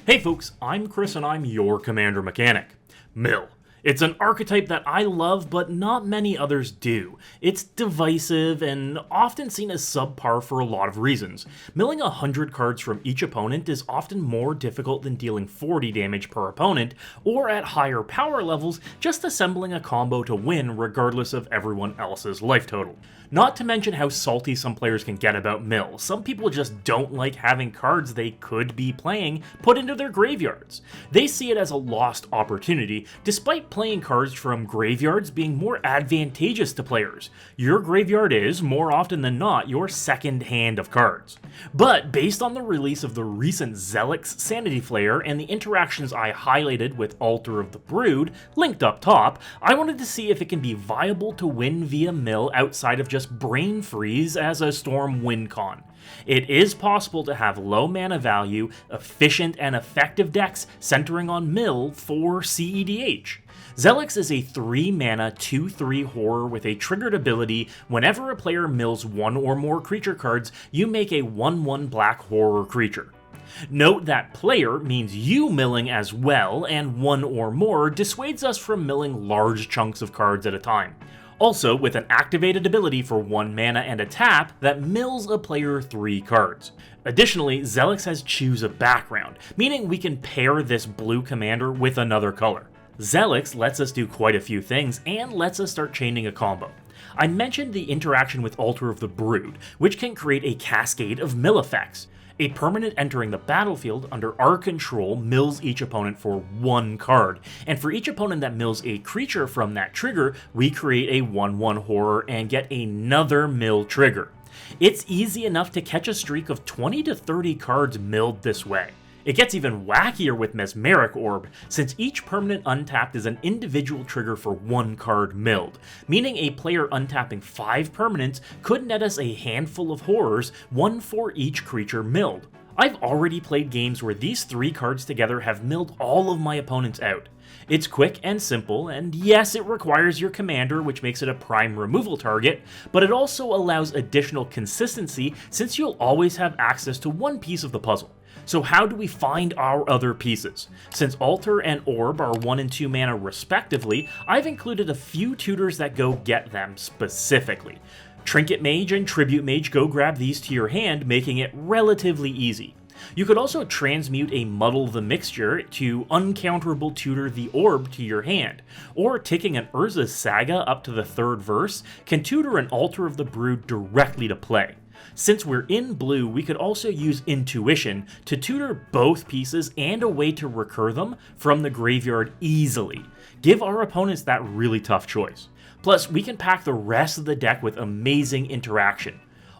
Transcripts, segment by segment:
Hey folks, I'm Chris and I'm your Commander Mechanic. Mill. It's an archetype that I love, but not many others do. It's divisive and often seen as subpar for a lot of reasons. Milling 100 cards from each opponent is often more difficult than dealing 40 damage per opponent, or at higher power levels, just assembling a combo to win regardless of everyone else's life total. Not to mention how salty some players can get about mill. Some people just don't like having cards they could be playing put into their graveyards. They see it as a lost opportunity, despite playing cards from graveyards being more advantageous to players. Your graveyard is, more often than not, your second hand of cards. But based on the release of the recent Zellix Sanity Flayer and the interactions I highlighted with Outtro of the Brood, linked up top, I wanted to see if it can be viable to win via mill outside of just brain freeze as a Storm win con. It is possible to have low mana value, efficient and effective decks centering on mill for cEDH. Zellix is a 3-mana 2/3 horror with a triggered ability. Whenever a player mills one or more creature cards, you make a 1/1 black horror creature. Note that player means you milling as well, and one or more dissuades us from milling large chunks of cards at a time. Also, with an activated ability for 1 mana and a tap that mills a player 3 cards. Additionally, Zellix has choose a background, meaning we can pair this blue commander with another color. Zellix lets us do quite a few things and lets us start chaining a combo. I mentioned the interaction with Outtro of the Brood, which can create a cascade of mill effects. A permanent entering the battlefield under our control mills each opponent for 1 card, and for each opponent that mills a creature from that trigger, we create a 1/1 horror and get another mill trigger. It's easy enough to catch a streak of 20 to 30 cards milled this way. It gets even wackier with Mesmeric Orb, since each permanent untapped is an individual trigger for 1 card milled, meaning a player untapping 5 permanents could net us a handful of horrors, 1 for each creature milled. I've already played games where these 3 cards together have milled all of my opponents out. It's quick and simple, and yes, it requires your commander, which makes it a prime removal target, but it also allows additional consistency since you'll always have access to one piece of the puzzle. So how do we find our other pieces? Since Altar and Orb are 1 and 2 mana respectively, I've included a few tutors that go get them specifically. Trinket Mage and Tribute Mage go grab these to your hand, making it relatively easy. You could also transmute a Muddle the Mixture to uncounterable tutor the Orb to your hand, or taking an Urza's Saga up to the 3rd verse can tutor an Outtro of the Brood directly to play. Since we're in blue, we could also use Intuition to tutor both pieces and a way to recur them from the graveyard easily. Give our opponents that really tough choice. Plus, we can pack the rest of the deck with amazing interaction.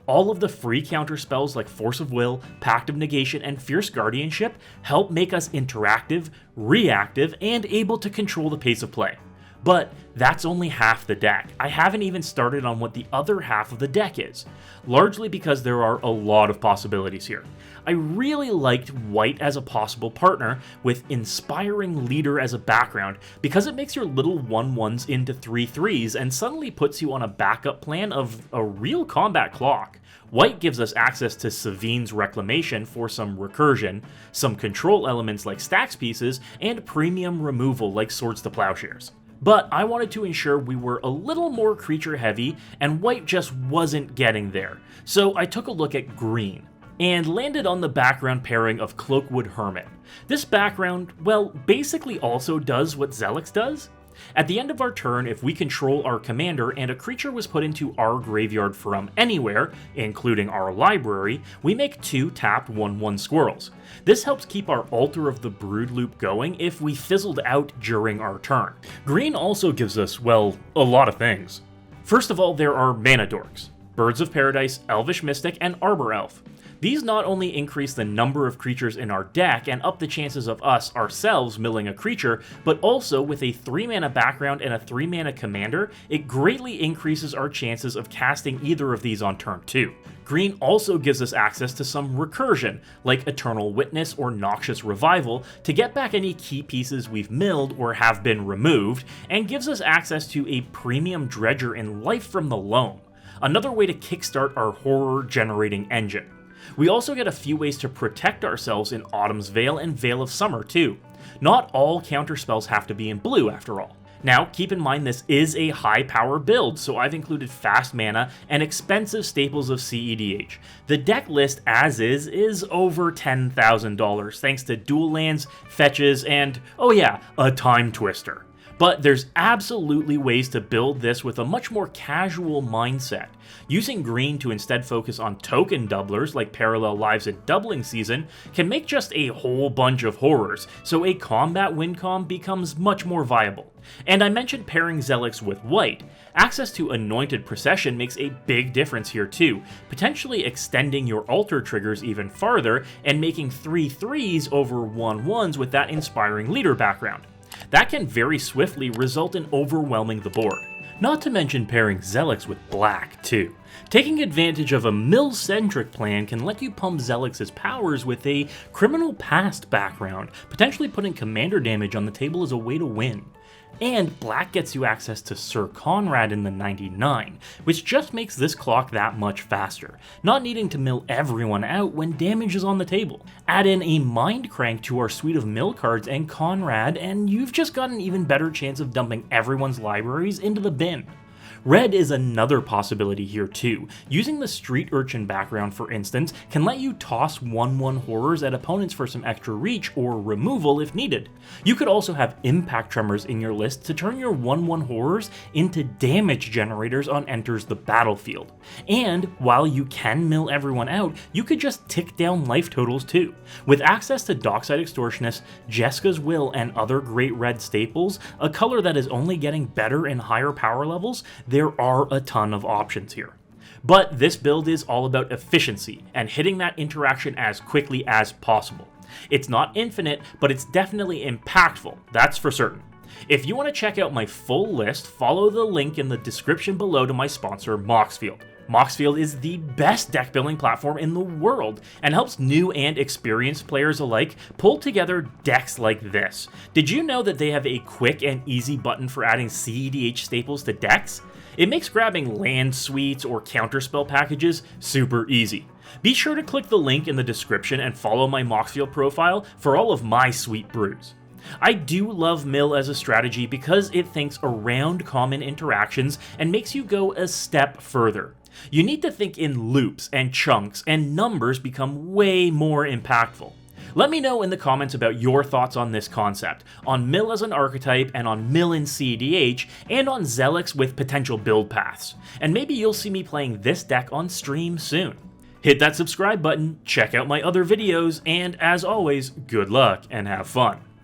All of the free counter spells like Force of Will, Pact of Negation, and Fierce Guardianship help make us interactive, reactive, and able to control the pace of play. But that's only half the deck. I haven't even started on what the other half of the deck is, largely because there are a lot of possibilities here. I really liked White as a possible partner with Inspiring Leader as a background because it makes your little 1/1s into 3/3s and suddenly puts you on a backup plan of a real combat clock. White gives us access to Savine's Reclamation for some recursion, some control elements like stacks pieces, and premium removal like Swords to Plowshares. But I wanted to ensure we were a little more creature heavy, and White just wasn't getting there. So I took a look at green, and landed on the background pairing of Cloakwood Hermit. This background, well, basically also does what Zellix does. At the end of our turn, if we control our commander and a creature was put into our graveyard from anywhere, including our library, we make 2 tapped 1/1 squirrels. This helps keep our Altar of the Brood loop going if we fizzled out during our turn. Green also gives us, well, a lot of things. First of all, there are mana dorks: Birds of Paradise, Elvish Mystic, and Arbor Elf. These not only increase the number of creatures in our deck and up the chances of us ourselves milling a creature, but also with a 3-mana background and a 3-mana commander, it greatly increases our chances of casting either of these on turn 2. Green also gives us access to some recursion, like Eternal Witness or Noxious Revival, to get back any key pieces we've milled or have been removed, and gives us access to a premium dredger in Life from the Loam, another way to kickstart our horror generating engine. We also get a few ways to protect ourselves in Autumn's Veil and Veil of Summer too. Not all counterspells have to be in blue after all. Now, keep in mind this is a high power build, so I've included fast mana and expensive staples of cEDH. The deck list as is over $10,000 thanks to dual lands, fetches, and, oh yeah, a Time Twister. But there's absolutely ways to build this with a much more casual mindset. Using green to instead focus on token doublers like Parallel Lives and Doubling Season can make just a whole bunch of horrors, so a combat win con becomes much more viable. And I mentioned pairing Zellix with white. Access to Anointed Procession makes a big difference here too, potentially extending your altar triggers even farther and making 3/3s over 1/1s with that inspiring leader background. That can very swiftly result in overwhelming the board. Not to mention pairing Zellix with black too. Taking advantage of a mill-centric plan can let you pump Zellix's powers with a Criminal Past background, potentially putting commander damage on the table as a way to win. And black gets you access to Sir Conrad in the 99, which just makes this clock that much faster, not needing to mill everyone out when damage is on the table. Add in a Mind Crank to our suite of mill cards and Conrad, and you've just got an even better chance of dumping everyone's libraries into the bin. Red is another possibility here too. Using the Street Urchin background, for instance, can let you toss 1/1 horrors at opponents for some extra reach or removal if needed. You could also have Impact Tremors in your list to turn your 1/1 horrors into damage generators on enters the battlefield. And while you can mill everyone out, you could just tick down life totals too. With access to Dockside Extortionist, Jeska's Will, and other great red staples, a color that is only getting better in higher power levels, there are a ton of options here. But this build is all about efficiency and hitting that interaction as quickly as possible. It's not infinite, but it's definitely impactful, that's for certain. If you want to check out my full list, follow the link in the description below to my sponsor, Moxfield. Moxfield is the best deck building platform in the world and helps new and experienced players alike pull together decks like this. Did you know that they have a quick and easy button for adding cEDH staples to decks? It makes grabbing land suites or counterspell packages super easy. Be sure to click the link in the description and follow my Moxfield profile for all of my sweet brews. I do love Mill as a strategy because it thinks around common interactions and makes you go a step further. You need to think in loops and chunks, and numbers become way more impactful. Let me know in the comments about your thoughts on this concept, on Mill as an archetype, and on Mill in cEDH, and on Zellix with potential build paths. And maybe you'll see me playing this deck on stream soon. Hit that subscribe button, check out my other videos, and as always, good luck and have fun.